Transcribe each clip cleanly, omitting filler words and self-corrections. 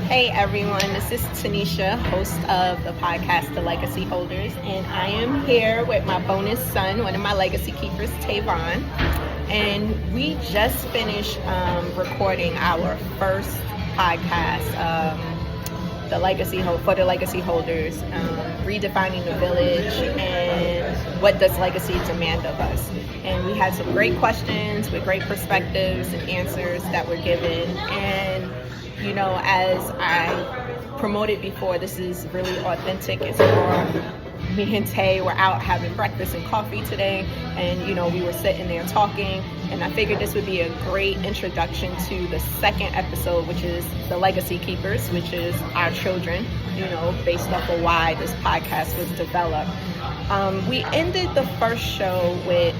Hey everyone, this is Tanisha, host of the podcast The Legacy Holders, and I am here with my bonus son, one of my legacy keepers, Tavon. And we just finished recording our first podcast, the Legacy Holders, redefining the village and what does legacy demand of us. And we had some great questions with great perspectives and answers that were given. And you know, as I promoted before, this is really authentic. It's more me and Tay were out having breakfast and coffee today, and you know, we were sitting there talking, and I figured this would be a great introduction to the second episode, which is the Legacy Keepers, which is our children, you know, based off of why this podcast was developed. We ended the first show with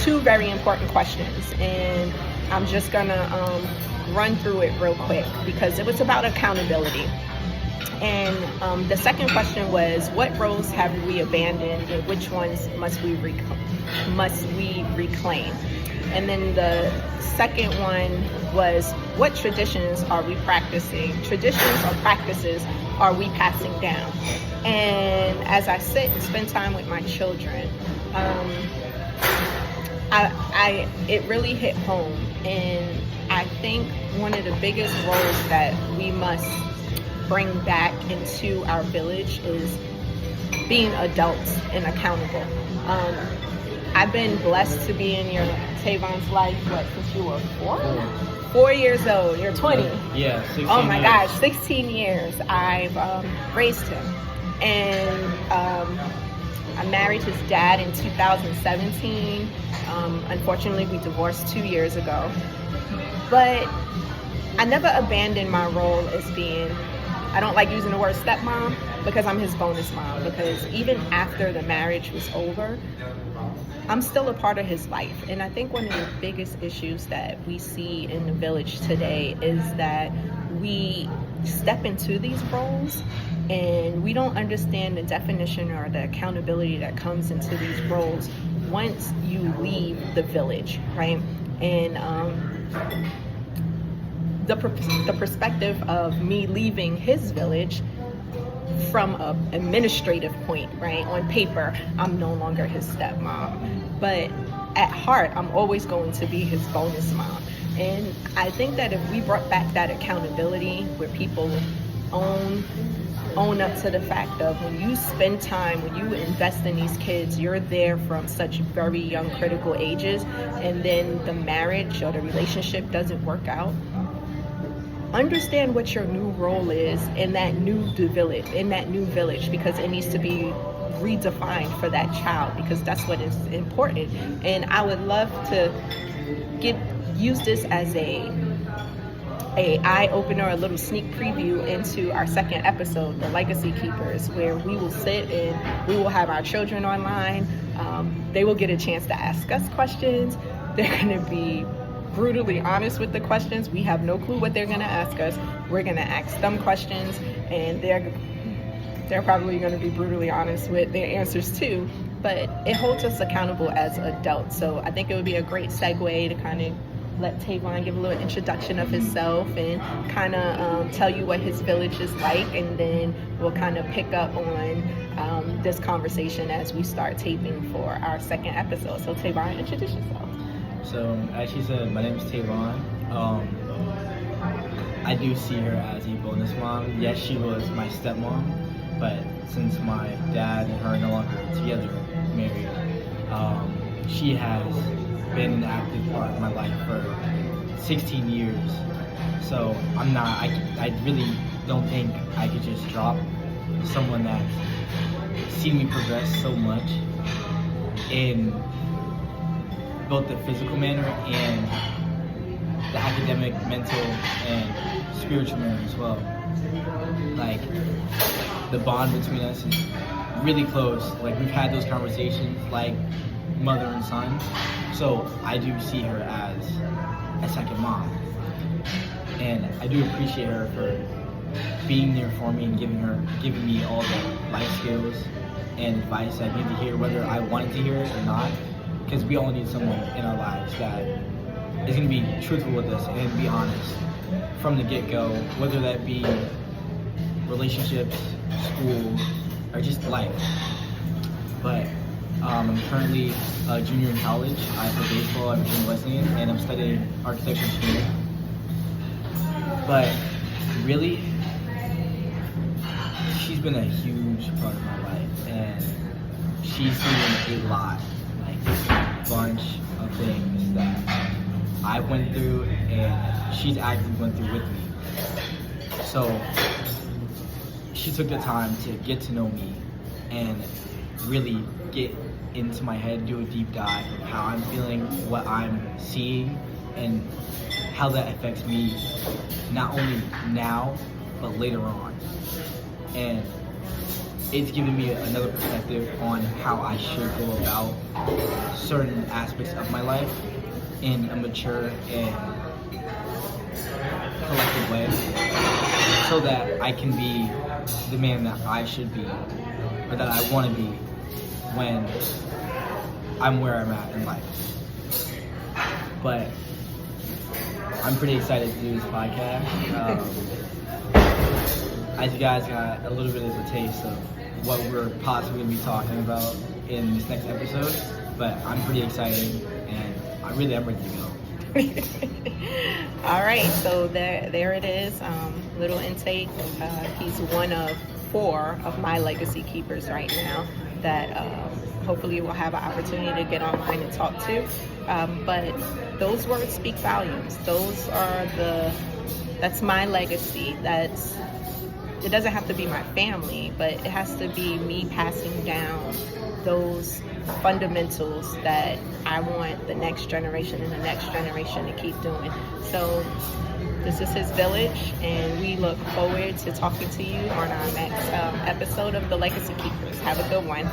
two very important questions, and I'm just gonna run through it real quick because it was about accountability. And the second question was, what roles have we abandoned and which ones must we reclaim? And then the second one was, what traditions are we practicing? Traditions or practices are we passing down? And as I sit and spend time with my children, it really hit home. And I think one of the biggest roles that we must bring back into our village is being adults and accountable. I've been blessed to be in your Tavon's life, since you were 4 years old. You're 20. Yeah, 16 Oh my years. gosh, 16 years. I've raised him. And I married his dad in 2017. Unfortunately, we divorced 2 years ago. But I never abandoned my role as being, I don't like using the word stepmom because I'm his bonus mom, because even after the marriage was over, I'm still a part of his life. And I think one of the biggest issues that we see in the village today is that we step into these roles and we don't understand the definition or the accountability that comes into these roles once you leave the village, right? And the perspective of me leaving his village from an administrative point, right? On paper, I'm no longer his stepmom, but at heart, I'm always going to be his bonus mom. And I think that if we brought back that accountability where people own up to the fact of when you spend time, when you invest in these kids, you're there from such very young critical ages, and then the marriage or the relationship doesn't work out. Understand what your new role is in that new village, because it needs to be redefined for that child, because that's what is important. And I would love to use this as a eye opener, a little sneak preview into our second episode, the Legacy Keepers, where we will sit and we will have our children online. They will get a chance to ask us questions. They're going to be brutally honest with the questions. We have no clue what they're going to ask us. We're going to ask them questions, and they're probably going to be brutally honest with their answers too. But it holds us accountable as adults. So I think it would be a great segue to kind of let Tavon give a little introduction of himself and kind of tell you what his village is like, and then we'll kind of pick up on this conversation as we start taping for our second episode. So Tavon, introduce yourself. So, as she said, my name is Tavon. I do see her as a bonus mom. Yes, she was my stepmom, but since my dad and her are no longer together, married, she has been an active part of my life for 16 years. So I really don't think I could just drop someone that's seen me progress so much in both the physical manner and the academic, mental, and spiritual manner as well. Like, the bond between us is really close. Like, we've had those conversations like mother and son. So I do see her as a second mom. And I do appreciate her for being there for me and giving me all the life skills and advice I need to hear, whether I wanted to hear it or not. Because we all need someone in our lives that is going to be truthful with us and be honest from the get-go, whether that be relationships, school, or just life. But I'm currently a junior in college. I play baseball at Virginia Wesleyan, and I'm studying architecture engineering. But really, she's been a huge part of my life, and she's seen a lot, like a bunch of things that I went through, and she's actively went through with me. So she took the time to get to know me and really get into my head, do a deep dive of how I'm feeling, what I'm seeing, and how that affects me, not only now, but later on. And it's given me another perspective on how I should go about certain aspects of my life in a mature and collective way, so that I can be the man that I should be, or that I want to be when I'm where I'm at in life. But I'm pretty excited to do this podcast. As you guys got a little bit of a taste of what we're possibly going to be talking about in this next episode, but I'm pretty excited, and I really am ready to go. All right, so there it is. Little intake. He's one of 4 of my legacy keepers right now that hopefully we'll have an opportunity to get online and talk to. But those words speak volumes. That's my legacy. It doesn't have to be my family, but it has to be me passing down those fundamentals that I want the next generation and the next generation to keep doing. So this is his village, and we look forward to talking to you on our next episode of The Legacy Keepers. Have a good one.